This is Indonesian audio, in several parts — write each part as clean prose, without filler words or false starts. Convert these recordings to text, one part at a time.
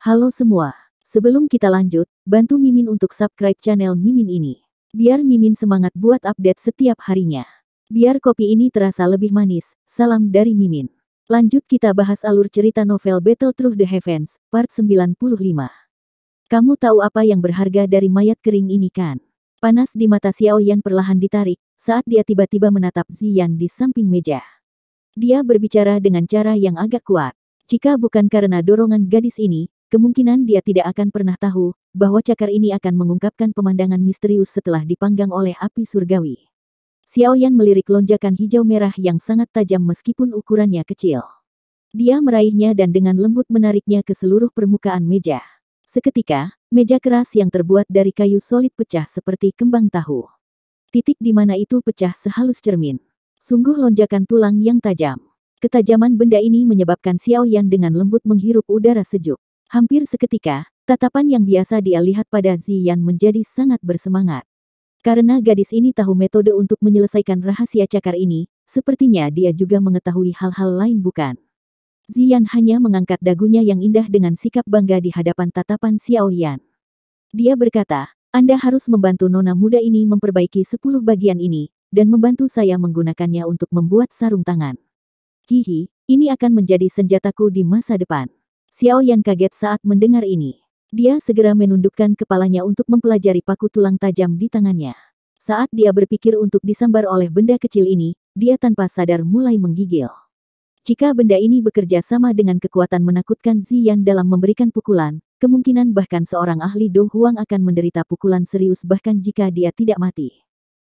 Halo semua. Sebelum kita lanjut, bantu Mimin untuk subscribe channel Mimin ini. Biar Mimin semangat buat update setiap harinya. Biar kopi ini terasa lebih manis. Salam dari Mimin. Lanjut kita bahas alur cerita novel Battle Through the Heavens, part 95. Kamu tahu apa yang berharga dari mayat kering ini kan? Panas di mata Xiao Yan perlahan ditarik, saat dia tiba-tiba menatap Ziyan di samping meja. Dia berbicara dengan cara yang agak kuat. Jika bukan karena dorongan gadis ini, kemungkinan dia tidak akan pernah tahu bahwa cakar ini akan mengungkapkan pemandangan misterius setelah dipanggang oleh api surgawi. Xiao Yan melirik lonjakan hijau merah yang sangat tajam meskipun ukurannya kecil. Dia meraihnya dan dengan lembut menariknya ke seluruh permukaan meja. Seketika, meja keras yang terbuat dari kayu solid pecah seperti kembang tahu. Titik di mana itu pecah sehalus cermin. Sungguh lonjakan tulang yang tajam. Ketajaman benda ini menyebabkan Xiao Yan dengan lembut menghirup udara sejuk. Hampir seketika, tatapan yang biasa dia lihat pada Ziyan menjadi sangat bersemangat. Karena gadis ini tahu metode untuk menyelesaikan rahasia cakar ini, sepertinya dia juga mengetahui hal-hal lain bukan? Ziyan hanya mengangkat dagunya yang indah dengan sikap bangga di hadapan tatapan Xiao Yan. Dia berkata, Anda harus membantu nona muda ini memperbaiki 10 bagian ini, dan membantu saya menggunakannya untuk membuat sarung tangan. Hihi, ini akan menjadi senjataku di masa depan. Xiao Yan kaget saat mendengar ini. Dia segera menundukkan kepalanya untuk mempelajari paku tulang tajam di tangannya. Saat dia berpikir untuk disambar oleh benda kecil ini, dia tanpa sadar mulai menggigil. Jika benda ini bekerja sama dengan kekuatan menakutkan Ziyan dalam memberikan pukulan, kemungkinan bahkan seorang ahli Do Huang akan menderita pukulan serius bahkan jika dia tidak mati.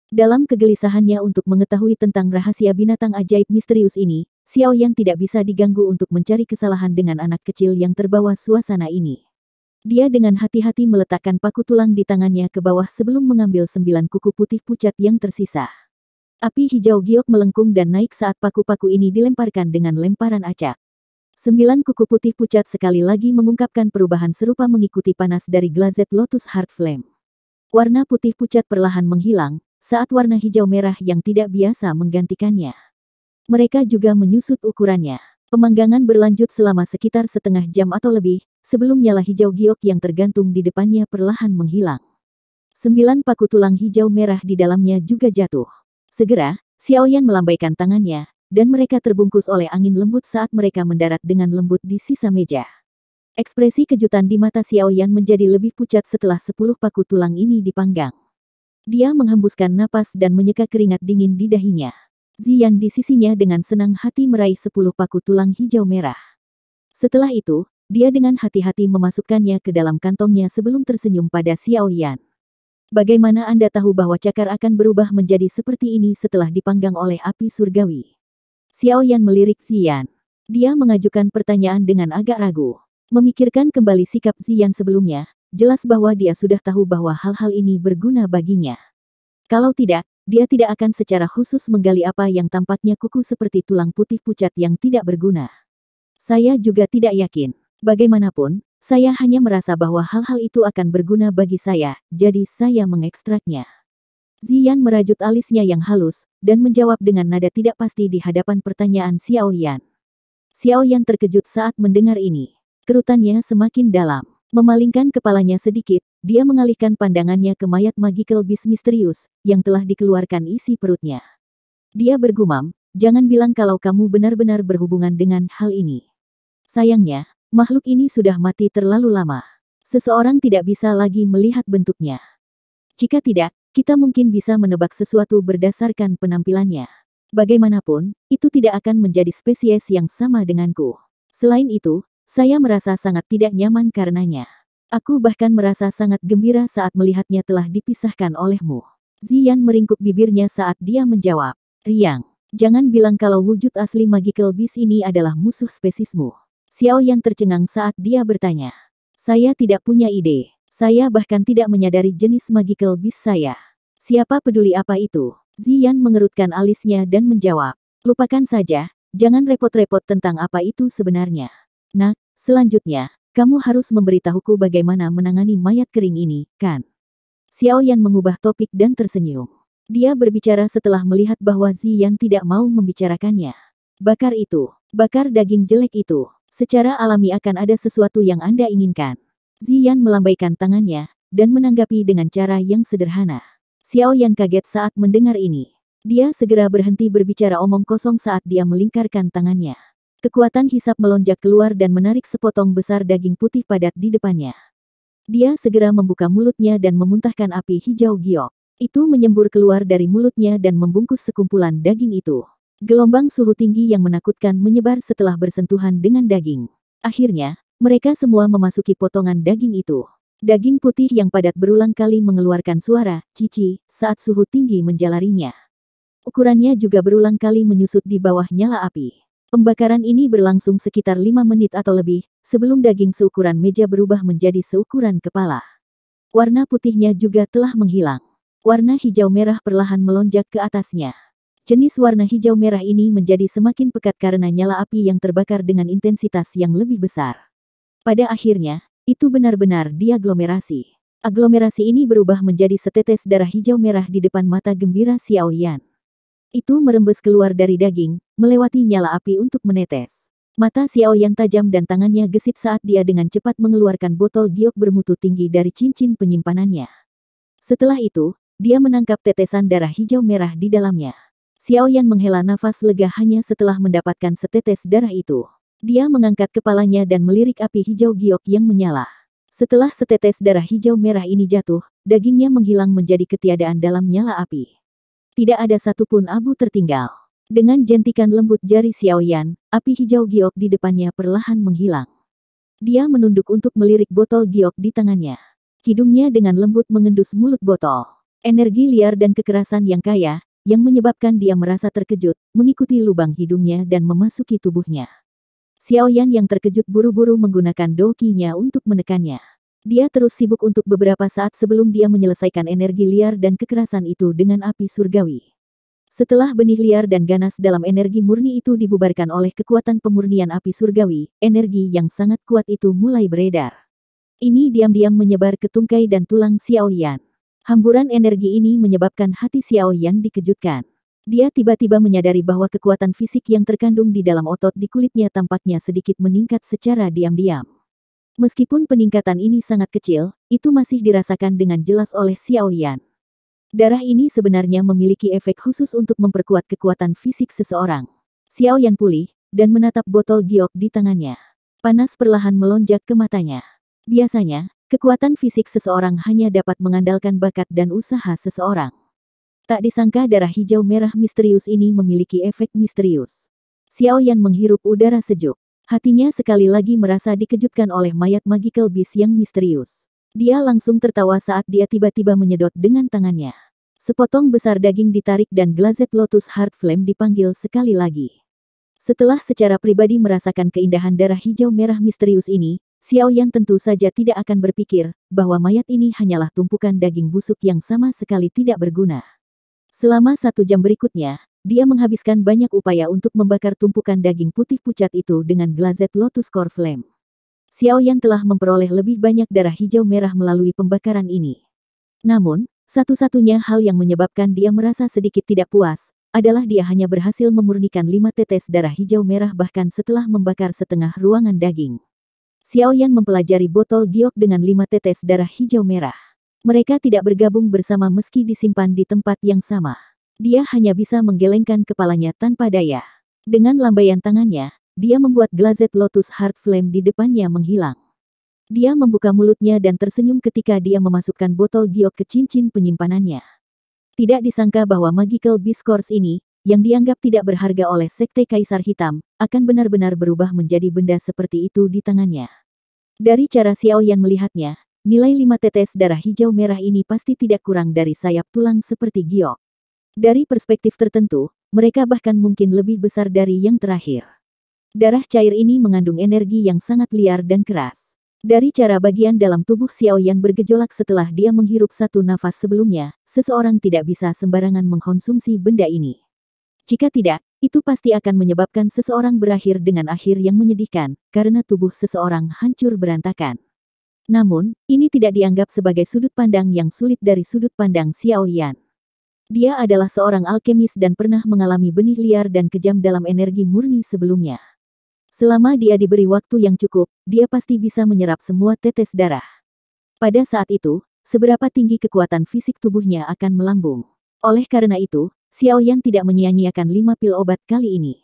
Dalam kegelisahannya untuk mengetahui tentang rahasia binatang ajaib misterius ini, Xiao Yan tidak bisa diganggu untuk mencari kesalahan dengan anak kecil yang terbawa suasana ini. Dia dengan hati-hati meletakkan paku tulang di tangannya ke bawah sebelum mengambil 9 kuku putih pucat yang tersisa. Api hijau giok melengkung dan naik saat paku-paku ini dilemparkan dengan lemparan acak. 9 kuku putih pucat sekali lagi mengungkapkan perubahan serupa mengikuti panas dari Glazed Lotus Heart Flame. Warna putih pucat perlahan menghilang, saat warna hijau merah yang tidak biasa menggantikannya. Mereka juga menyusut ukurannya. Pemanggangan berlanjut selama sekitar setengah jam atau lebih, sebelum nyala hijau giok yang tergantung di depannya perlahan menghilang. 9 paku tulang hijau merah di dalamnya juga jatuh. Segera, Xiao Yan melambaikan tangannya, dan mereka terbungkus oleh angin lembut saat mereka mendarat dengan lembut di sisa meja. Ekspresi kejutan di mata Xiao Yan menjadi lebih pucat setelah 10 paku tulang ini dipanggang. Dia menghembuskan napas dan menyeka keringat dingin di dahinya. Ziyan di sisinya dengan senang hati meraih 10 paku tulang hijau merah. Setelah itu, dia dengan hati-hati memasukkannya ke dalam kantongnya sebelum tersenyum pada Xiao Yan. Bagaimana Anda tahu bahwa cakar akan berubah menjadi seperti ini setelah dipanggang oleh api surgawi? Xiao Yan melirik Ziyan. Dia mengajukan pertanyaan dengan agak ragu. Memikirkan kembali sikap Ziyan sebelumnya, jelas bahwa dia sudah tahu bahwa hal-hal ini berguna baginya. Kalau tidak, dia tidak akan secara khusus menggali apa yang tampaknya kuku seperti tulang putih pucat yang tidak berguna. Saya juga tidak yakin. Bagaimanapun, saya hanya merasa bahwa hal-hal itu akan berguna bagi saya, jadi saya mengekstraknya. Ziyan merajut alisnya yang halus, dan menjawab dengan nada tidak pasti di hadapan pertanyaan Xiao Yan. Xiao Yan terkejut saat mendengar ini. Kerutannya semakin dalam. Memalingkan kepalanya sedikit, dia mengalihkan pandangannya ke mayat magical beast misterius, yang telah dikeluarkan isi perutnya. Dia bergumam, jangan bilang kalau kamu benar-benar berhubungan dengan hal ini. Sayangnya, makhluk ini sudah mati terlalu lama. Seseorang tidak bisa lagi melihat bentuknya. Jika tidak, kita mungkin bisa menebak sesuatu berdasarkan penampilannya. Bagaimanapun, itu tidak akan menjadi spesies yang sama denganku. Selain itu, saya merasa sangat tidak nyaman karenanya. Aku bahkan merasa sangat gembira saat melihatnya telah dipisahkan olehmu. Ziyan meringkuk bibirnya saat dia menjawab. Riang, jangan bilang kalau wujud asli magical beast ini adalah musuh spesismu. Xiao Yan tercengang saat dia bertanya. Saya tidak punya ide. Saya bahkan tidak menyadari jenis magical beast saya. Siapa peduli apa itu? Ziyan mengerutkan alisnya dan menjawab. Lupakan saja, jangan repot-repot tentang apa itu sebenarnya. Nak, selanjutnya, kamu harus memberitahuku bagaimana menangani mayat kering ini, kan? Xiao Yan mengubah topik dan tersenyum. Dia berbicara setelah melihat bahwa Ziyan tidak mau membicarakannya. Bakar itu, bakar daging jelek itu. Secara alami akan ada sesuatu yang Anda inginkan. Ziyan melambaikan tangannya, dan menanggapi dengan cara yang sederhana. Xiao Yan kaget saat mendengar ini. Dia segera berhenti berbicara omong kosong saat dia melingkarkan tangannya. Kekuatan hisap melonjak keluar dan menarik sepotong besar daging putih padat di depannya. Dia segera membuka mulutnya dan memuntahkan api hijau giok. Itu menyembur keluar dari mulutnya dan membungkus sekumpulan daging itu. Gelombang suhu tinggi yang menakutkan menyebar setelah bersentuhan dengan daging. Akhirnya, mereka semua memasuki potongan daging itu. Daging putih yang padat berulang kali mengeluarkan suara cici saat suhu tinggi menjalarinya. Ukurannya juga berulang kali menyusut di bawah nyala api. Pembakaran ini berlangsung sekitar 5 menit atau lebih, sebelum daging seukuran meja berubah menjadi seukuran kepala. Warna putihnya juga telah menghilang. Warna hijau merah perlahan melonjak ke atasnya. Jenis warna hijau merah ini menjadi semakin pekat karena nyala api yang terbakar dengan intensitas yang lebih besar. Pada akhirnya, itu benar-benar diaglomerasi. Aglomerasi ini berubah menjadi setetes darah hijau merah di depan mata gembira Xiao Yan. Itu merembes keluar dari daging, melewati nyala api untuk menetes. Mata Xiao Yan tajam dan tangannya gesit saat dia dengan cepat mengeluarkan botol giok bermutu tinggi dari cincin penyimpanannya. Setelah itu, dia menangkap tetesan darah hijau merah di dalamnya. Xiao Yan menghela nafas lega hanya setelah mendapatkan setetes darah itu. Dia mengangkat kepalanya dan melirik api hijau giok yang menyala. Setelah setetes darah hijau merah ini jatuh, dagingnya menghilang menjadi ketiadaan dalam nyala api. Tidak ada satupun abu tertinggal. Dengan jentikan lembut jari Xiao Yan, api hijau giok di depannya perlahan menghilang. Dia menunduk untuk melirik botol giok di tangannya. Hidungnya dengan lembut mengendus mulut botol. Energi liar dan kekerasan yang kaya, yang menyebabkan dia merasa terkejut, mengikuti lubang hidungnya dan memasuki tubuhnya. Xiao Yan yang terkejut buru-buru menggunakan douqinya untuk menekannya. Dia terus sibuk untuk beberapa saat sebelum dia menyelesaikan energi liar dan kekerasan itu dengan api surgawi. Setelah benih liar dan ganas dalam energi murni itu dibubarkan oleh kekuatan pemurnian api surgawi, energi yang sangat kuat itu mulai beredar. Ini diam-diam menyebar ke tungkai dan tulang Xiao Yan. Hamburan energi ini menyebabkan hati Xiao Yan dikejutkan. Dia tiba-tiba menyadari bahwa kekuatan fisik yang terkandung di dalam otot di kulitnya tampaknya sedikit meningkat secara diam-diam. Meskipun peningkatan ini sangat kecil, itu masih dirasakan dengan jelas oleh Xiao Yan. Darah ini sebenarnya memiliki efek khusus untuk memperkuat kekuatan fisik seseorang. Xiao Yan pulih, dan menatap botol giok di tangannya. Panas perlahan melonjak ke matanya. Biasanya, kekuatan fisik seseorang hanya dapat mengandalkan bakat dan usaha seseorang. Tak disangka darah hijau merah misterius ini memiliki efek misterius. Xiao Yan menghirup udara sejuk. Hatinya sekali lagi merasa dikejutkan oleh mayat magical beast yang misterius. Dia langsung tertawa saat dia tiba-tiba menyedot dengan tangannya. Sepotong besar daging ditarik dan Glazed Lotus Heart Flame dipanggil sekali lagi. Setelah secara pribadi merasakan keindahan darah hijau merah misterius ini, Xiao Yan tentu saja tidak akan berpikir bahwa mayat ini hanyalah tumpukan daging busuk yang sama sekali tidak berguna. Selama 1 jam berikutnya, dia menghabiskan banyak upaya untuk membakar tumpukan daging putih pucat itu dengan Glazed Lotus Core Flame. Xiao Yan telah memperoleh lebih banyak darah hijau merah melalui pembakaran ini. Namun, satu-satunya hal yang menyebabkan dia merasa sedikit tidak puas, adalah dia hanya berhasil memurnikan 5 tetes darah hijau merah bahkan setelah membakar setengah ruangan daging. Xiao Yan mempelajari botol giok dengan 5 tetes darah hijau merah. Mereka tidak bergabung bersama meski disimpan di tempat yang sama. Dia hanya bisa menggelengkan kepalanya tanpa daya. Dengan lambaian tangannya, dia membuat Glazed Lotus Heart Flame di depannya menghilang. Dia membuka mulutnya dan tersenyum ketika dia memasukkan botol giok ke cincin penyimpanannya. Tidak disangka bahwa Magical Beast Cores ini, yang dianggap tidak berharga oleh Sekte Kaisar Hitam, akan benar-benar berubah menjadi benda seperti itu di tangannya. Dari cara Xiao Yan melihatnya, nilai 5 tetes darah hijau merah ini pasti tidak kurang dari sayap tulang seperti giok. Dari perspektif tertentu, mereka bahkan mungkin lebih besar dari yang terakhir. Darah cair ini mengandung energi yang sangat liar dan keras. Dari cara bagian dalam tubuh Xiao Yan bergejolak setelah dia menghirup satu nafas sebelumnya, seseorang tidak bisa sembarangan mengkonsumsi benda ini. Jika tidak, itu pasti akan menyebabkan seseorang berakhir dengan akhir yang menyedihkan, karena tubuh seseorang hancur berantakan. Namun, ini tidak dianggap sebagai sudut pandang yang sulit dari sudut pandang Xiao Yan. Dia adalah seorang alkemis dan pernah mengalami benih liar dan kejam dalam energi murni sebelumnya. Selama dia diberi waktu yang cukup, dia pasti bisa menyerap semua tetes darah. Pada saat itu, seberapa tinggi kekuatan fisik tubuhnya akan melambung. Oleh karena itu, Xiao Yan tidak menyia-nyiakan 5 pil obat kali ini.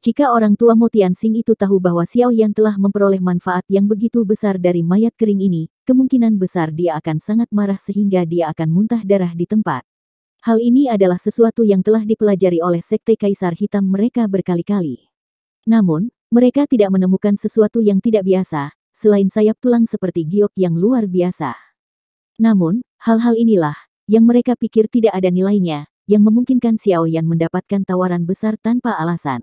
Jika orang tua Mo Tianxing itu tahu bahwa Xiao Yan telah memperoleh manfaat yang begitu besar dari mayat kering ini, kemungkinan besar dia akan sangat marah sehingga dia akan muntah darah di tempat. Hal ini adalah sesuatu yang telah dipelajari oleh Sekte Kaisar Hitam mereka berkali-kali. Namun, mereka tidak menemukan sesuatu yang tidak biasa, selain sayap tulang seperti giok yang luar biasa. Namun, hal-hal inilah yang mereka pikir tidak ada nilainya, yang memungkinkan Xiao Yan mendapatkan tawaran besar tanpa alasan.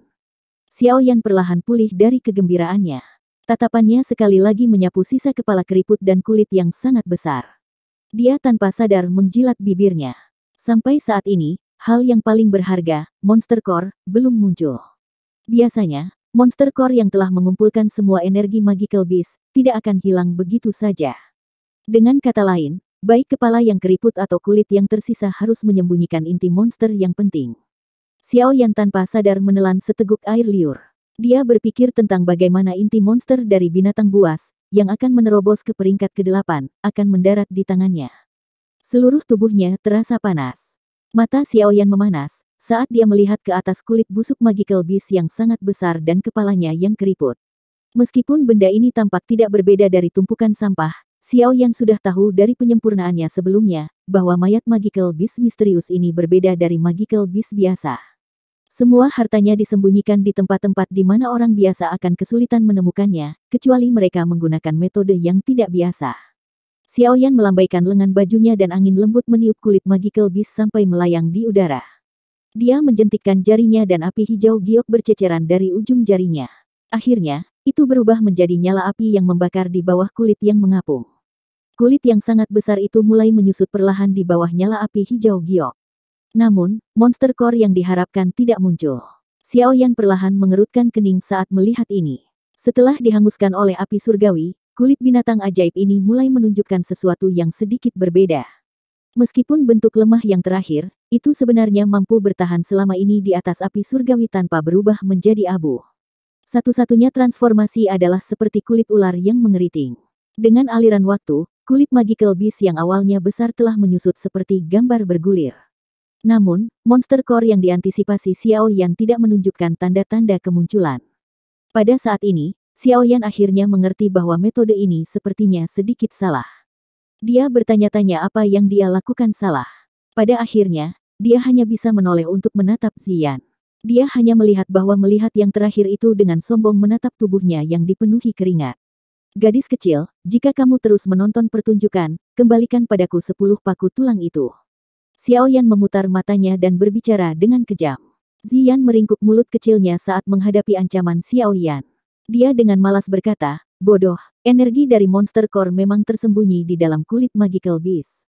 Xiao Yan perlahan pulih dari kegembiraannya. Tatapannya sekali lagi menyapu sisa kepala keriput dan kulit yang sangat besar. Dia tanpa sadar menjilat bibirnya. Sampai saat ini, hal yang paling berharga, Monster Core, belum muncul. Biasanya, Monster Core yang telah mengumpulkan semua energi Magical Beast, tidak akan hilang begitu saja. Dengan kata lain, baik kepala yang keriput atau kulit yang tersisa harus menyembunyikan inti monster yang penting. Xiao Yan tanpa sadar menelan seteguk air liur. Dia berpikir tentang bagaimana inti monster dari binatang buas, yang akan menerobos ke peringkat ke-8, akan mendarat di tangannya. Seluruh tubuhnya terasa panas. Mata Xiao Yan memanas, saat dia melihat ke atas kulit busuk Magical Beast yang sangat besar dan kepalanya yang keriput. Meskipun benda ini tampak tidak berbeda dari tumpukan sampah, Xiao Yan sudah tahu dari penyempurnaannya sebelumnya, bahwa mayat Magical Beast misterius ini berbeda dari Magical Beast biasa. Semua hartanya disembunyikan di tempat-tempat di mana orang biasa akan kesulitan menemukannya, kecuali mereka menggunakan metode yang tidak biasa. Xiao Yan melambaikan lengan bajunya dan angin lembut meniup kulit Magical Beast sampai melayang di udara. Dia menjentikkan jarinya dan api hijau giok berceceran dari ujung jarinya. Akhirnya, itu berubah menjadi nyala api yang membakar di bawah kulit yang mengapung. Kulit yang sangat besar itu mulai menyusut perlahan di bawah nyala api hijau giok. Namun, Monster Core yang diharapkan tidak muncul. Xiao Yan perlahan mengerutkan kening saat melihat ini. Setelah dihanguskan oleh api surgawi, kulit binatang ajaib ini mulai menunjukkan sesuatu yang sedikit berbeda. Meskipun bentuk lemah yang terakhir, itu sebenarnya mampu bertahan selama ini di atas api surgawi tanpa berubah menjadi abu. Satu-satunya transformasi adalah seperti kulit ular yang mengeriting. Dengan aliran waktu, kulit Magical Beast yang awalnya besar telah menyusut seperti gambar bergulir. Namun, Monster Core yang diantisipasi Xiao Yan tidak menunjukkan tanda-tanda kemunculan. Pada saat ini, Xiao Yan akhirnya mengerti bahwa metode ini sepertinya sedikit salah. Dia bertanya-tanya apa yang dia lakukan salah. Pada akhirnya, dia hanya bisa menoleh untuk menatap Ziyan. Dia hanya melihat bahwa melihat yang terakhir itu dengan sombong menatap tubuhnya yang dipenuhi keringat. Gadis kecil, jika kamu terus menonton pertunjukan, kembalikan padaku 10 paku tulang itu. Xiao Yan memutar matanya dan berbicara dengan kejam. Ziyan meringkuk mulut kecilnya saat menghadapi ancaman Xiao Yan. Dia dengan malas berkata, bodoh, energi dari Monster Core memang tersembunyi di dalam kulit Magical Beast.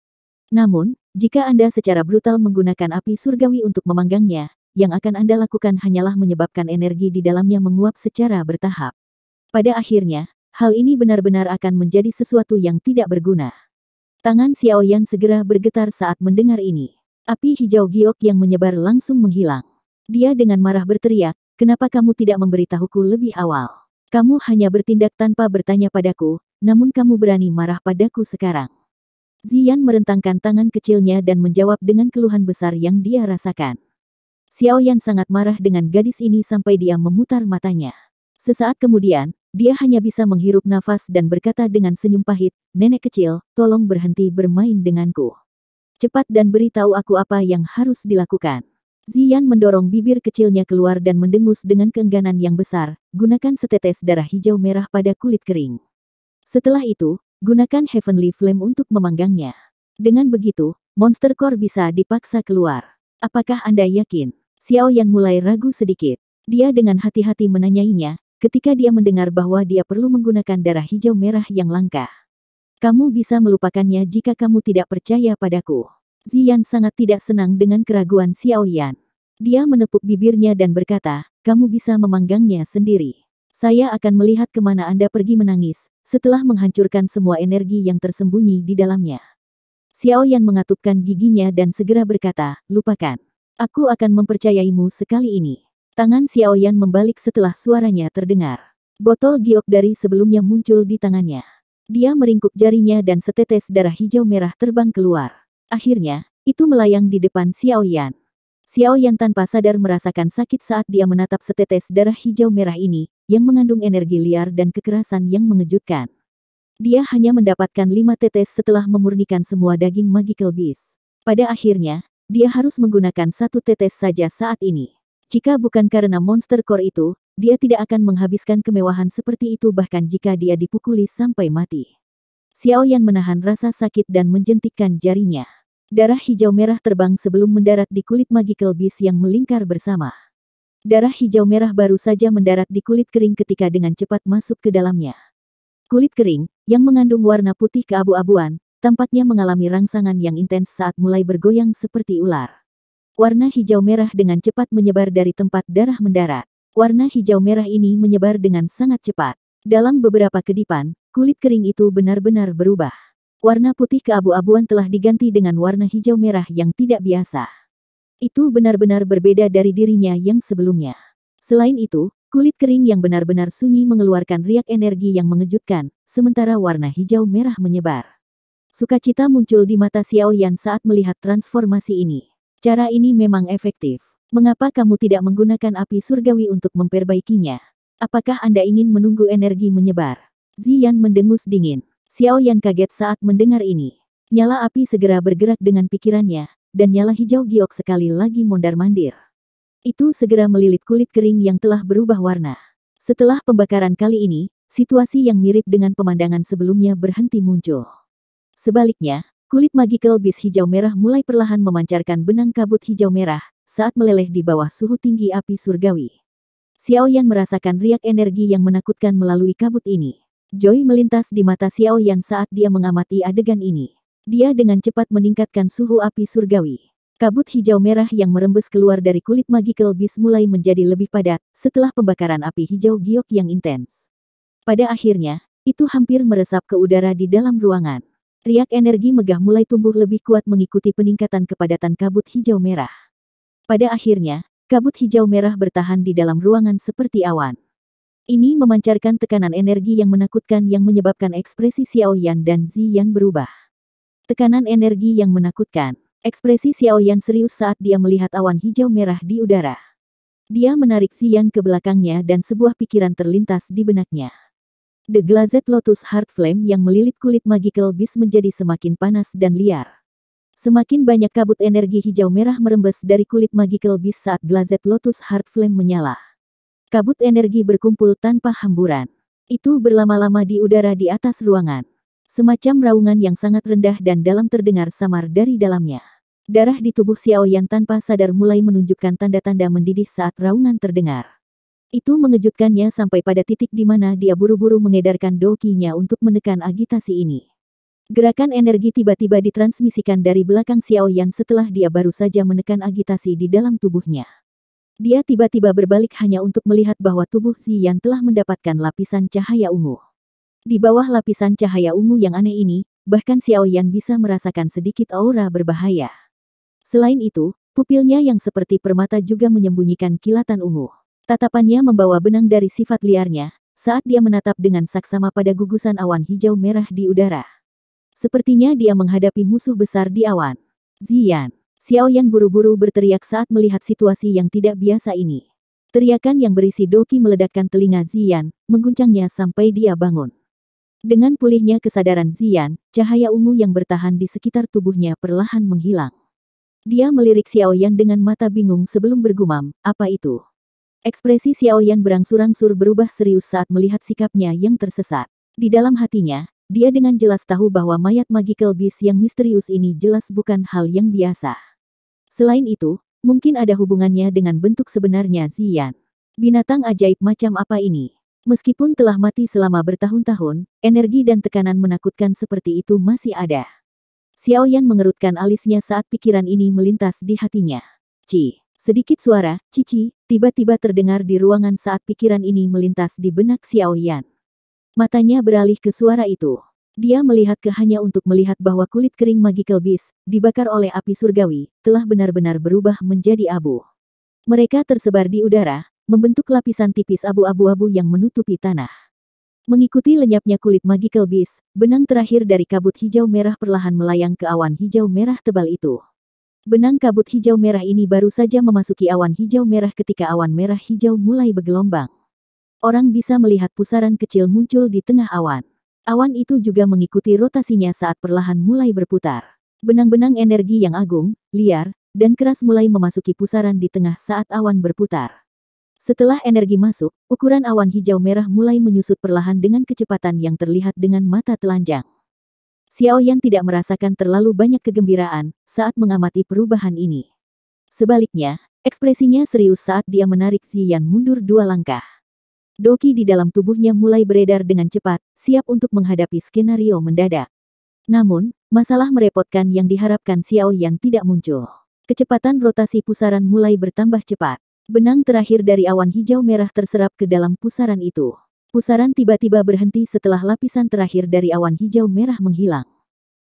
Namun, jika Anda secara brutal menggunakan api surgawi untuk memanggangnya, yang akan Anda lakukan hanyalah menyebabkan energi di dalamnya menguap secara bertahap. Pada akhirnya, hal ini benar-benar akan menjadi sesuatu yang tidak berguna. Tangan Xiao Yan segera bergetar saat mendengar ini. Api hijau giok yang menyebar langsung menghilang. Dia dengan marah berteriak, kenapa kamu tidak memberitahuku lebih awal? Kamu hanya bertindak tanpa bertanya padaku, namun kamu berani marah padaku sekarang. Ziyan merentangkan tangan kecilnya dan menjawab dengan keluhan besar yang dia rasakan. Xiao Yan sangat marah dengan gadis ini sampai dia memutar matanya. Sesaat kemudian, dia hanya bisa menghirup nafas dan berkata dengan senyum pahit, nenek kecil, tolong berhenti bermain denganku. Cepat dan beritahu aku apa yang harus dilakukan. Ziyan mendorong bibir kecilnya keluar dan mendengus dengan keengganan yang besar, gunakan setetes darah hijau merah pada kulit kering. Setelah itu, gunakan Heavenly Flame untuk memanggangnya. Dengan begitu, Monster Core bisa dipaksa keluar. Apakah Anda yakin? Xiao Yan mulai ragu sedikit. Dia dengan hati-hati menanyainya, ketika dia mendengar bahwa dia perlu menggunakan darah hijau merah yang langka. Kamu bisa melupakannya jika kamu tidak percaya padaku. Ziyan sangat tidak senang dengan keraguan Xiao Yan. Dia menepuk bibirnya dan berkata, kamu bisa memanggangnya sendiri. Saya akan melihat kemana Anda pergi menangis, setelah menghancurkan semua energi yang tersembunyi di dalamnya. Xiao Yan mengatupkan giginya dan segera berkata, lupakan. Aku akan mempercayaimu sekali ini. Tangan Xiaoyan membalik setelah suaranya terdengar. Botol giok dari sebelumnya muncul di tangannya. Dia meringkuk jarinya dan setetes darah hijau merah terbang keluar. Akhirnya, itu melayang di depan Xiaoyan. Xiaoyan tanpa sadar merasakan sakit saat dia menatap setetes darah hijau merah ini, yang mengandung energi liar dan kekerasan yang mengejutkan. Dia hanya mendapatkan 5 tetes setelah memurnikan semua daging Magical Beast. Pada akhirnya, dia harus menggunakan 1 tetes saja saat ini. Jika bukan karena monster core itu, dia tidak akan menghabiskan kemewahan seperti itu bahkan jika dia dipukuli sampai mati. Xiaoyan menahan rasa sakit dan menjentikkan jarinya. Darah hijau merah terbang sebelum mendarat di kulit Magical Beast yang melingkar bersama. Darah hijau merah baru saja mendarat di kulit kering ketika dengan cepat masuk ke dalamnya. Kulit kering, yang mengandung warna putih keabu-abuan, tampaknya mengalami rangsangan yang intens saat mulai bergoyang seperti ular. Warna hijau merah dengan cepat menyebar dari tempat darah mendarat. Warna hijau merah ini menyebar dengan sangat cepat. Dalam beberapa kedipan, kulit kering itu benar-benar berubah. Warna putih keabu-abuan telah diganti dengan warna hijau merah yang tidak biasa. Itu benar-benar berbeda dari dirinya yang sebelumnya. Selain itu, kulit kering yang benar-benar sunyi mengeluarkan riak energi yang mengejutkan, sementara warna hijau merah menyebar. Sukacita muncul di mata Xiaoyan saat melihat transformasi ini. Cara ini memang efektif. Mengapa kamu tidak menggunakan api surgawi untuk memperbaikinya? Apakah Anda ingin menunggu energi menyebar? Ziyan mendengus dingin. Xiaoyan kaget saat mendengar ini. Nyala api segera bergerak dengan pikirannya, dan nyala hijau giok sekali lagi mondar-mandir. Itu segera melilit kulit kering yang telah berubah warna. Setelah pembakaran kali ini, situasi yang mirip dengan pemandangan sebelumnya berhenti muncul. Sebaliknya, kulit Magical Beast hijau merah mulai perlahan memancarkan benang kabut hijau merah saat meleleh di bawah suhu tinggi api surgawi. Xiaoyan merasakan riak energi yang menakutkan melalui kabut ini. Joy melintas di mata Xiaoyan saat dia mengamati adegan ini. Dia dengan cepat meningkatkan suhu api surgawi. Kabut hijau merah yang merembes keluar dari kulit Magical Beast mulai menjadi lebih padat setelah pembakaran api hijau giok yang intens. Pada akhirnya, itu hampir meresap ke udara di dalam ruangan. Riak energi megah mulai tumbuh lebih kuat mengikuti peningkatan kepadatan kabut hijau merah. Pada akhirnya, kabut hijau merah bertahan di dalam ruangan seperti awan. Ini memancarkan tekanan energi yang menakutkan yang menyebabkan ekspresi Xiaoyan dan Ziyan berubah. Tekanan energi yang menakutkan. Ekspresi Xiaoyan serius saat dia melihat awan hijau merah di udara. Dia menarik Ziyan ke belakangnya dan sebuah pikiran terlintas di benaknya. The Glazed Lotus Heart Flame yang melilit kulit Magical Beast menjadi semakin panas dan liar. Semakin banyak kabut energi hijau merah merembes dari kulit Magical Beast saat Glazed Lotus Heart Flame menyala. Kabut energi berkumpul tanpa hamburan. Itu berlama-lama di udara di atas ruangan. Semacam raungan yang sangat rendah dan dalam terdengar samar dari dalamnya. Darah di tubuh Xiaoyan tanpa sadar mulai menunjukkan tanda-tanda mendidih saat raungan terdengar. Itu mengejutkannya sampai pada titik di mana dia buru-buru mengedarkan dokinya untuk menekan agitasi ini. Gerakan energi tiba-tiba ditransmisikan dari belakang Xiaoyan setelah dia baru saja menekan agitasi di dalam tubuhnya. Dia tiba-tiba berbalik hanya untuk melihat bahwa tubuh Ziyan telah mendapatkan lapisan cahaya ungu. Di bawah lapisan cahaya ungu yang aneh ini, bahkan Xiaoyan bisa merasakan sedikit aura berbahaya. Selain itu, pupilnya yang seperti permata juga menyembunyikan kilatan ungu. Tatapannya membawa benang dari sifat liarnya, saat dia menatap dengan saksama pada gugusan awan hijau merah di udara. Sepertinya dia menghadapi musuh besar di awan. Ziyan. Xiaoyan buru-buru berteriak saat melihat situasi yang tidak biasa ini. Teriakan yang berisi doki meledakkan telinga Ziyan, mengguncangnya sampai dia bangun. Dengan pulihnya kesadaran Ziyan, cahaya ungu yang bertahan di sekitar tubuhnya perlahan menghilang. Dia melirik Xiaoyan dengan mata bingung sebelum bergumam, "Apa itu?" Ekspresi Xiaoyan berangsur-angsur berubah serius saat melihat sikapnya yang tersesat. Di dalam hatinya, dia dengan jelas tahu bahwa mayat Magical Beast yang misterius ini jelas bukan hal yang biasa. Selain itu, mungkin ada hubungannya dengan bentuk sebenarnya Ziyan. Binatang ajaib macam apa ini? Meskipun telah mati selama bertahun-tahun, energi dan tekanan menakutkan seperti itu masih ada. Xiaoyan mengerutkan alisnya saat pikiran ini melintas di hatinya. Sedikit suara, cici, tiba-tiba terdengar di ruangan saat pikiran ini melintas di benak Xiaoyan. Matanya beralih ke suara itu. Dia melihat ke hanya untuk melihat bahwa kulit kering Magical Beast, dibakar oleh api surgawi, telah benar-benar berubah menjadi abu. Mereka tersebar di udara, membentuk lapisan tipis abu-abu yang menutupi tanah. Mengikuti lenyapnya kulit Magical Beast, benang terakhir dari kabut hijau merah perlahan melayang ke awan hijau merah tebal itu. Benang kabut hijau merah ini baru saja memasuki awan hijau merah ketika awan merah hijau mulai bergelombang. Orang bisa melihat pusaran kecil muncul di tengah awan. Awan itu juga mengikuti rotasinya saat perlahan mulai berputar. Benang-benang energi yang agung, liar, dan keras mulai memasuki pusaran di tengah saat awan berputar. Setelah energi masuk, ukuran awan hijau merah mulai menyusut perlahan dengan kecepatan yang terlihat dengan mata telanjang. Xiaoyan tidak merasakan terlalu banyak kegembiraan saat mengamati perubahan ini. Sebaliknya, ekspresinya serius saat dia menarik Ziyan mundur 2 langkah. Doki di dalam tubuhnya mulai beredar dengan cepat, siap untuk menghadapi skenario mendadak. Namun, masalah merepotkan yang diharapkan Xiaoyan tidak muncul. Kecepatan rotasi pusaran mulai bertambah cepat. Benang terakhir dari awan hijau merah terserap ke dalam pusaran itu. Pusaran tiba-tiba berhenti setelah lapisan terakhir dari awan hijau merah menghilang.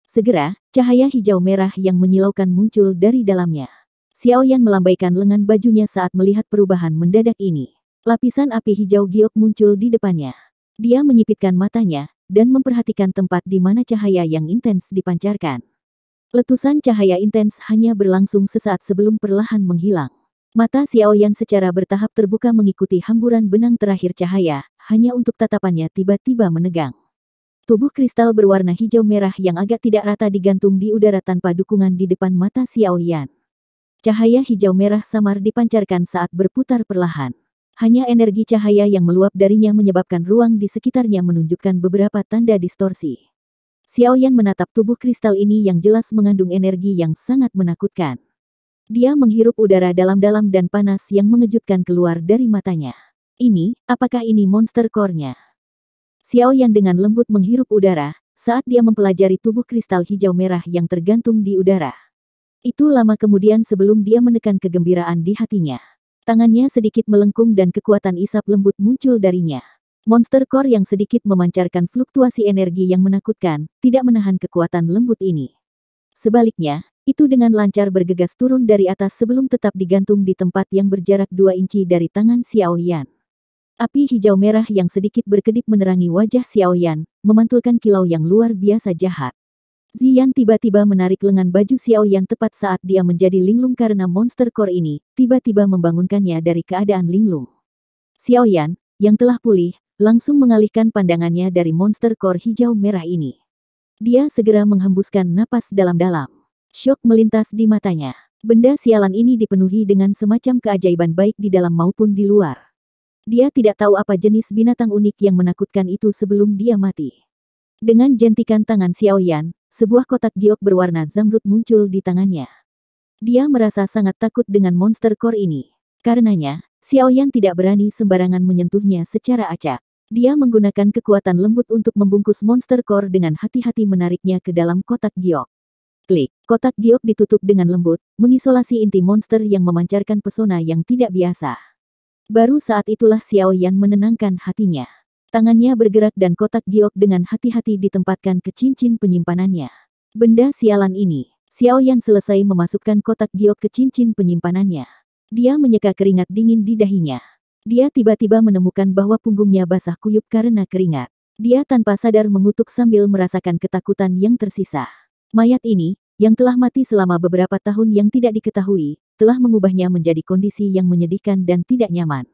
Segera, cahaya hijau merah yang menyilaukan muncul dari dalamnya. Xiaoyan melambaikan lengan bajunya saat melihat perubahan mendadak ini. Lapisan api hijau giok muncul di depannya. Dia menyipitkan matanya, dan memperhatikan tempat di mana cahaya yang intens dipancarkan. Letusan cahaya intens hanya berlangsung sesaat sebelum perlahan menghilang. Mata Xiaoyan secara bertahap terbuka mengikuti hamburan benang terakhir cahaya, hanya untuk tatapannya tiba-tiba menegang. Tubuh kristal berwarna hijau merah yang agak tidak rata digantung di udara tanpa dukungan di depan mata Xiaoyan. Cahaya hijau merah samar dipancarkan saat berputar perlahan. Hanya energi cahaya yang meluap darinya menyebabkan ruang di sekitarnya menunjukkan beberapa tanda distorsi. Xiaoyan menatap tubuh kristal ini yang jelas mengandung energi yang sangat menakutkan. Dia menghirup udara dalam-dalam dan panas yang mengejutkan keluar dari matanya. Apakah ini monster core-nya? Xiaoyan dengan lembut menghirup udara, saat dia mempelajari tubuh kristal hijau merah yang tergantung di udara. Itu lama kemudian sebelum dia menekan kegembiraan di hatinya. Tangannya sedikit melengkung dan kekuatan isap lembut muncul darinya. Monster core yang sedikit memancarkan fluktuasi energi yang menakutkan, tidak menahan kekuatan lembut ini. Sebaliknya, itu dengan lancar bergegas turun dari atas sebelum tetap digantung di tempat yang berjarak 2 inci dari tangan Xiaoyan. Api hijau merah yang sedikit berkedip menerangi wajah Xiaoyan, memantulkan kilau yang luar biasa jahat. Ziyan tiba-tiba menarik lengan baju Xiaoyan tepat saat dia menjadi linglung karena monster core ini, tiba-tiba membangunkannya dari keadaan linglung. Xiaoyan, yang telah pulih, langsung mengalihkan pandangannya dari monster core hijau merah ini. Dia segera menghembuskan napas dalam-dalam. Syok melintas di matanya. Benda sialan ini dipenuhi dengan semacam keajaiban baik di dalam maupun di luar. Dia tidak tahu apa jenis binatang unik yang menakutkan itu sebelum dia mati. Dengan jentikan tangan Xiaoyan, sebuah kotak giok berwarna zamrud muncul di tangannya. Dia merasa sangat takut dengan monster core ini. Karenanya, Xiaoyan tidak berani sembarangan menyentuhnya secara acak. Dia menggunakan kekuatan lembut untuk membungkus monster core dengan hati-hati menariknya ke dalam kotak giok. Klik. Kotak giok ditutup dengan lembut, mengisolasi inti monster yang memancarkan pesona yang tidak biasa. Baru saat itulah Xiaoyan menenangkan hatinya. Tangannya bergerak dan kotak giok dengan hati-hati ditempatkan ke cincin penyimpanannya. Benda sialan ini. Xiaoyan selesai memasukkan kotak giok ke cincin penyimpanannya. Dia menyeka keringat dingin di dahinya. Dia tiba-tiba menemukan bahwa punggungnya basah kuyup karena keringat. Dia tanpa sadar mengutuk sambil merasakan ketakutan yang tersisa. Mayat ini, yang telah mati selama beberapa tahun yang tidak diketahui, telah mengubahnya menjadi kondisi yang menyedihkan dan tidak nyaman.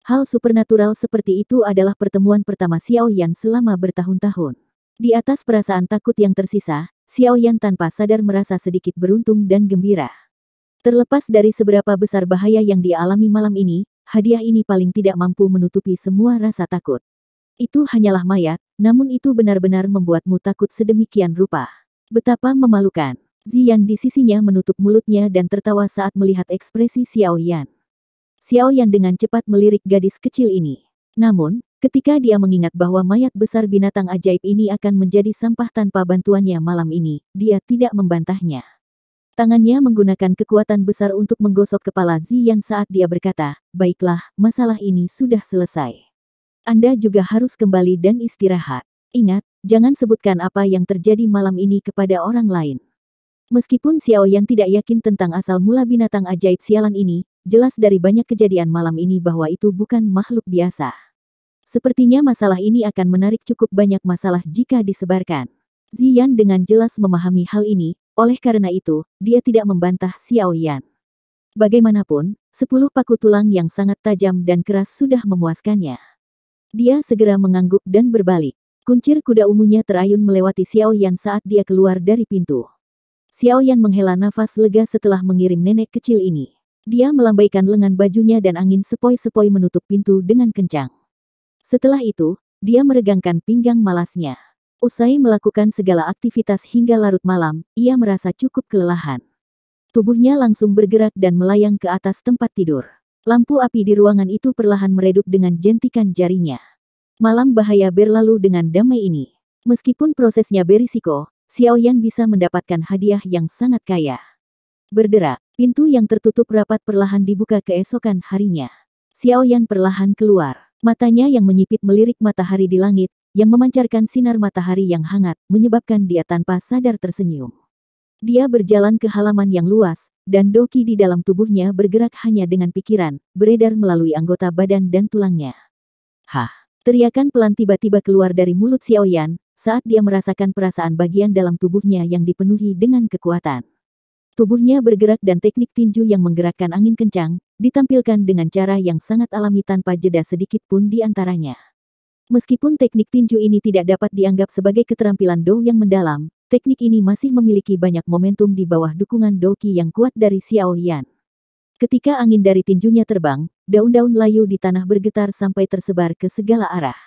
Hal supernatural seperti itu adalah pertemuan pertama Xiaoyan selama bertahun-tahun. Di atas perasaan takut yang tersisa, Xiaoyan tanpa sadar merasa sedikit beruntung dan gembira. Terlepas dari seberapa besar bahaya yang dia alami malam ini, hadiah ini paling tidak mampu menutupi semua rasa takut. Itu hanyalah mayat, namun itu benar-benar membuatmu takut sedemikian rupa. Betapa memalukan. Ziyan di sisinya menutup mulutnya dan tertawa saat melihat ekspresi Xiaoyan. Xiaoyan dengan cepat melirik gadis kecil ini. Namun, ketika dia mengingat bahwa mayat besar binatang ajaib ini akan menjadi sampah tanpa bantuannya malam ini, dia tidak membantahnya. Tangannya menggunakan kekuatan besar untuk menggosok kepala Ziyan saat dia berkata, "Baiklah, masalah ini sudah selesai. Anda juga harus kembali dan istirahat. Ingat, jangan sebutkan apa yang terjadi malam ini kepada orang lain." Meskipun Xiaoyan tidak yakin tentang asal mula binatang ajaib sialan ini, jelas dari banyak kejadian malam ini bahwa itu bukan makhluk biasa. Sepertinya masalah ini akan menarik cukup banyak masalah jika disebarkan. Ziyan dengan jelas memahami hal ini, oleh karena itu, dia tidak membantah Xiao Yan. Bagaimanapun, 10 paku tulang yang sangat tajam dan keras sudah memuaskannya. Dia segera mengangguk dan berbalik. Kuncir kuda ungunya terayun melewati Xiao Yan saat dia keluar dari pintu. Xiao Yan menghela nafas lega setelah mengirim nenek kecil ini. Dia melambaikan lengan bajunya dan angin sepoi-sepoi menutup pintu dengan kencang. Setelah itu, dia meregangkan pinggang malasnya. Usai melakukan segala aktivitas hingga larut malam, ia merasa cukup kelelahan. Tubuhnya langsung bergerak dan melayang ke atas tempat tidur. Lampu api di ruangan itu perlahan meredup dengan jentikan jarinya. Malam bahaya berlalu dengan damai ini. Meskipun prosesnya berisiko, Xiao Yan bisa mendapatkan hadiah yang sangat kaya. Berderak, pintu yang tertutup rapat perlahan dibuka keesokan harinya. Xiao Yan perlahan keluar. Matanya yang menyipit melirik matahari di langit, yang memancarkan sinar matahari yang hangat, menyebabkan dia tanpa sadar tersenyum. Dia berjalan ke halaman yang luas, dan doki di dalam tubuhnya bergerak hanya dengan pikiran, beredar melalui anggota badan dan tulangnya. Hah! Teriakan pelan tiba-tiba keluar dari mulut Xiao Yan, saat dia merasakan perasaan bagian dalam tubuhnya yang dipenuhi dengan kekuatan. Tubuhnya bergerak dan teknik tinju yang menggerakkan angin kencang, ditampilkan dengan cara yang sangat alami tanpa jeda sedikit pun di antaranya. Meskipun teknik tinju ini tidak dapat dianggap sebagai keterampilan Do yang mendalam, teknik ini masih memiliki banyak momentum di bawah dukungan doki yang kuat dari Xiao Yan. Ketika angin dari tinjunya terbang, daun-daun layu di tanah bergetar sampai tersebar ke segala arah.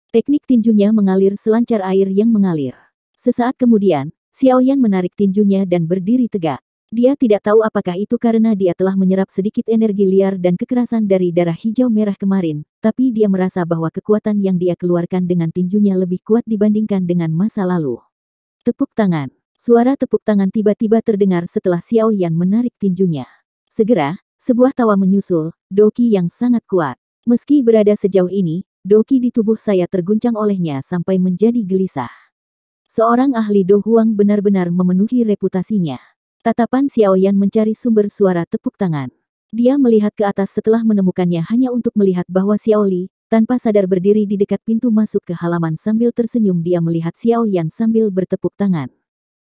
Teknik tinjunya mengalir selancar air yang mengalir. Sesaat kemudian, Xiao Yan menarik tinjunya dan berdiri tegak. Dia tidak tahu apakah itu karena dia telah menyerap sedikit energi liar dan kekerasan dari darah hijau merah kemarin, tapi dia merasa bahwa kekuatan yang dia keluarkan dengan tinjunya lebih kuat dibandingkan dengan masa lalu. Tepuk tangan. Suara tepuk tangan tiba-tiba terdengar setelah Xiao Yan menarik tinjunya. Segera, sebuah tawa menyusul, doki yang sangat kuat. Meski berada sejauh ini, doki di tubuh saya terguncang olehnya sampai menjadi gelisah. Seorang ahli Do Huang benar-benar memenuhi reputasinya. Tatapan Xiao Yan mencari sumber suara tepuk tangan. Dia melihat ke atas setelah menemukannya hanya untuk melihat bahwa Xiao Li, tanpa sadar berdiri di dekat pintu masuk ke halaman sambil tersenyum. Dia melihat Xiao Yan sambil bertepuk tangan.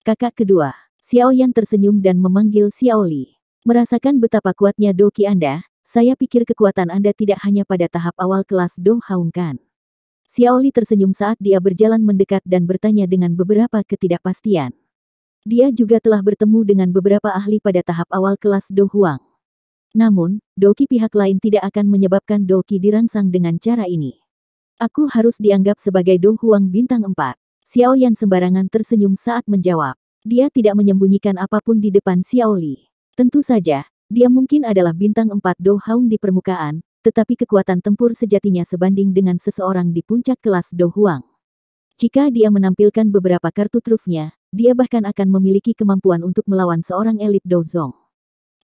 Kakak kedua, Xiao Yan tersenyum dan memanggil Xiao Li. Merasakan betapa kuatnya doki Anda, saya pikir kekuatan Anda tidak hanya pada tahap awal kelas Do Haung kan? Xiao Li tersenyum saat dia berjalan mendekat dan bertanya dengan beberapa ketidakpastian. Dia juga telah bertemu dengan beberapa ahli pada tahap awal kelas Do Huang. Namun, doki pihak lain tidak akan menyebabkan doki dirangsang dengan cara ini. Aku harus dianggap sebagai Do Huang bintang 4. Xiao Yan sembarangan tersenyum saat menjawab. Dia tidak menyembunyikan apapun di depan Xiao Li. Tentu saja, dia mungkin adalah bintang 4 Do Haung di permukaan, tetapi kekuatan tempur sejatinya sebanding dengan seseorang di puncak kelas Do Huang. Jika dia menampilkan beberapa kartu trufnya, dia bahkan akan memiliki kemampuan untuk melawan seorang elit Dozong.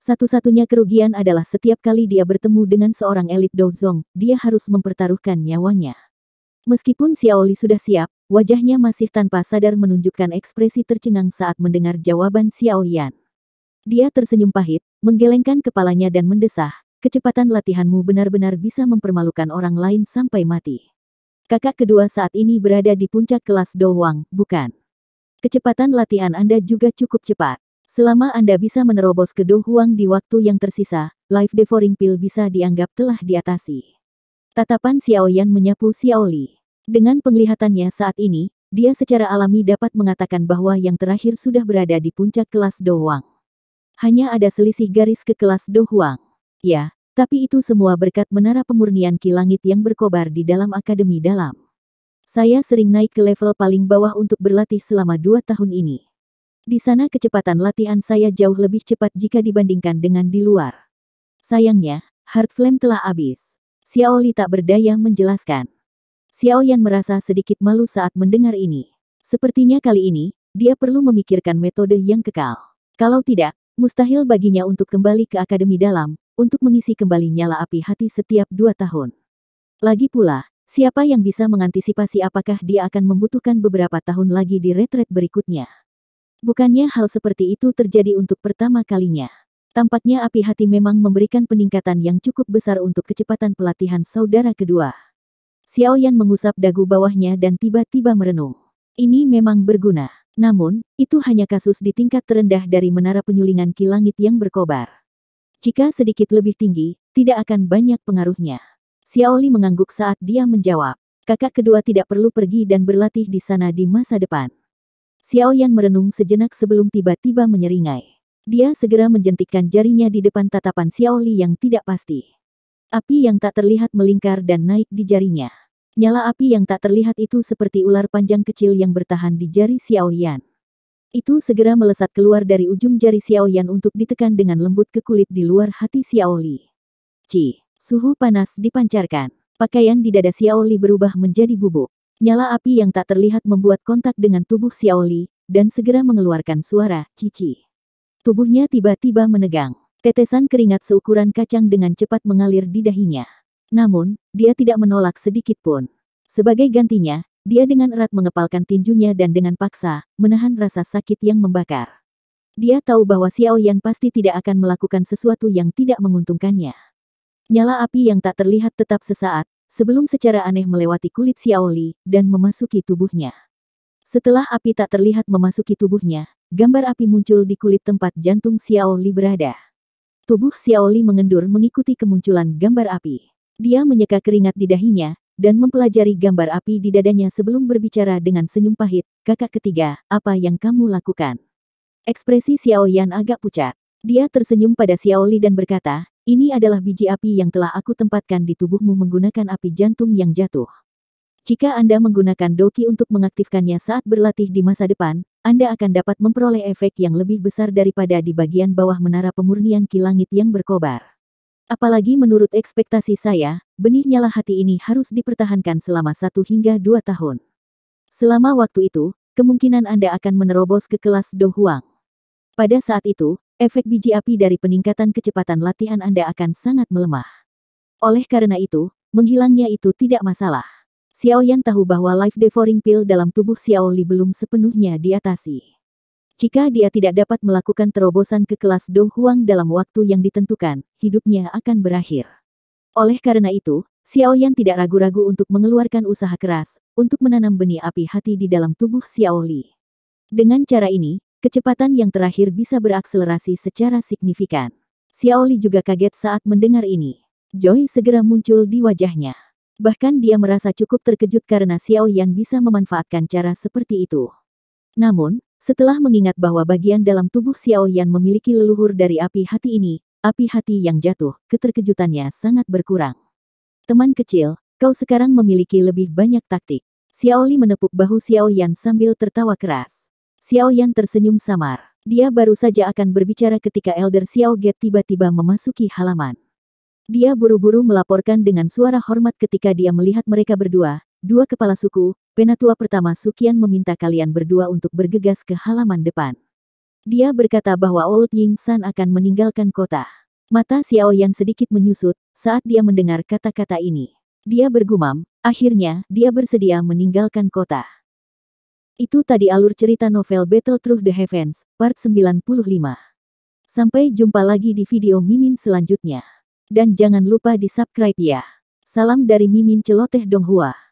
Satu-satunya kerugian adalah setiap kali dia bertemu dengan seorang elit Dozong, dia harus mempertaruhkan nyawanya. Meskipun Xiao Li sudah siap, wajahnya masih tanpa sadar menunjukkan ekspresi tercengang saat mendengar jawaban Xiao Yan. Dia tersenyum pahit, menggelengkan kepalanya dan mendesah. Kecepatan latihanmu benar-benar bisa mempermalukan orang lain sampai mati. Kakak kedua saat ini berada di puncak kelas Do Huang, bukan? Kecepatan latihan Anda juga cukup cepat. Selama Anda bisa menerobos ke Do Huang di waktu yang tersisa, Life Devouring Pill bisa dianggap telah diatasi. Tatapan Xiao Yan menyapu Xiao Li. Dengan penglihatannya saat ini, dia secara alami dapat mengatakan bahwa yang terakhir sudah berada di puncak kelas Do Huang. Hanya ada selisih garis ke kelas Do Huang. Ya, tapi itu semua berkat menara pemurnian Ki Langit yang berkobar di dalam akademi dalam. Saya sering naik ke level paling bawah untuk berlatih selama 2 tahun ini. Di sana kecepatan latihan saya jauh lebih cepat jika dibandingkan dengan di luar. Sayangnya, Heart Flame telah habis. Xiao Li tak berdaya menjelaskan. Xiao Yan merasa sedikit malu saat mendengar ini. Sepertinya kali ini, dia perlu memikirkan metode yang kekal. Kalau tidak, mustahil baginya untuk kembali ke akademi dalam, untuk mengisi kembali nyala api hati setiap 2 tahun. Lagi pula, siapa yang bisa mengantisipasi apakah dia akan membutuhkan beberapa tahun lagi di retret berikutnya? Bukannya hal seperti itu terjadi untuk pertama kalinya. Tampaknya api hati memang memberikan peningkatan yang cukup besar untuk kecepatan pelatihan saudara kedua. Xiaoyan mengusap dagu bawahnya dan tiba-tiba merenung. Ini memang berguna. Namun, itu hanya kasus di tingkat terendah dari menara penyulingan ki langit yang berkobar. Jika sedikit lebih tinggi, tidak akan banyak pengaruhnya. Xiaoli mengangguk saat dia menjawab. Kakak kedua tidak perlu pergi dan berlatih di sana di masa depan. Xiaoyan merenung sejenak sebelum tiba-tiba menyeringai. Dia segera menjentikkan jarinya di depan tatapan Xiaoli yang tidak pasti. Api yang tak terlihat melingkar dan naik di jarinya. Nyala api yang tak terlihat itu seperti ular panjang kecil yang bertahan di jari Xiaoyan. Itu segera melesat keluar dari ujung jari Xiaoyan untuk ditekan dengan lembut ke kulit di luar hati Xiaoli. Suhu panas dipancarkan. Pakaian di dada Xiaoli berubah menjadi bubuk. Nyala api yang tak terlihat membuat kontak dengan tubuh Xiaoli, dan segera mengeluarkan suara cici. Tubuhnya tiba-tiba menegang. Tetesan keringat seukuran kacang dengan cepat mengalir di dahinya. Namun, dia tidak menolak sedikit pun. Sebagai gantinya, dia dengan erat mengepalkan tinjunya dan dengan paksa, menahan rasa sakit yang membakar. Dia tahu bahwa Xiaoyan pasti tidak akan melakukan sesuatu yang tidak menguntungkannya. Nyala api yang tak terlihat tetap sesaat, sebelum secara aneh melewati kulit Xiaoli, dan memasuki tubuhnya. Setelah api tak terlihat memasuki tubuhnya, gambar api muncul di kulit tempat jantung Xiaoli berada. Tubuh Xiaoli mengendur mengikuti kemunculan gambar api. Dia menyeka keringat di dahinya, dan mempelajari gambar api di dadanya sebelum berbicara dengan senyum pahit. Kakak ketiga, apa yang kamu lakukan? Ekspresi Xiaoyan agak pucat. Dia tersenyum pada Xiaoli dan berkata, ini adalah biji api yang telah aku tempatkan di tubuhmu menggunakan api jantung yang jatuh. Jika Anda menggunakan doki untuk mengaktifkannya saat berlatih di masa depan, Anda akan dapat memperoleh efek yang lebih besar daripada di bagian bawah menara pemurnian ki langit yang berkobar. Apalagi menurut ekspektasi saya, benih nyala hati ini harus dipertahankan selama 1 hingga 2 tahun. Selama waktu itu, kemungkinan Anda akan menerobos ke kelas Do Huang. Pada saat itu, efek biji api dari peningkatan kecepatan latihan Anda akan sangat melemah. Oleh karena itu, menghilangnya itu tidak masalah. Xiaoyan tahu bahwa life devouring pill dalam tubuh Xiaoli belum sepenuhnya diatasi. Jika dia tidak dapat melakukan terobosan ke kelas Do Huang dalam waktu yang ditentukan, hidupnya akan berakhir. Oleh karena itu, Xiaoyan tidak ragu-ragu untuk mengeluarkan usaha keras, untuk menanam benih api hati di dalam tubuh Xiaoli. Dengan cara ini, kecepatan yang terakhir bisa berakselerasi secara signifikan. Xiaoli juga kaget saat mendengar ini. Joy segera muncul di wajahnya. Bahkan dia merasa cukup terkejut karena Xiaoyan bisa memanfaatkan cara seperti itu. Namun, setelah mengingat bahwa bagian dalam tubuh Xiaoyan memiliki leluhur dari api hati ini, api hati yang jatuh, keterkejutannya sangat berkurang. Teman kecil, kau sekarang memiliki lebih banyak taktik. Xiaoli menepuk bahu Xiaoyan sambil tertawa keras. Xiaoyan tersenyum samar. Dia baru saja akan berbicara ketika Elder Xiao Get tiba-tiba memasuki halaman. Dia buru-buru melaporkan dengan suara hormat ketika dia melihat mereka berdua, dua kepala suku. Penatua pertama Sukian meminta kalian berdua untuk bergegas ke halaman depan. Dia berkata bahwa Old Ying San akan meninggalkan kota. Mata Xiaoyan sedikit menyusut saat dia mendengar kata-kata ini. Dia bergumam, akhirnya dia bersedia meninggalkan kota. Itu tadi alur cerita novel Battle Through the Heavens, part 95. Sampai jumpa lagi di video Mimin selanjutnya. Dan jangan lupa di subscribe ya. Salam dari Mimin Celoteh Donghua.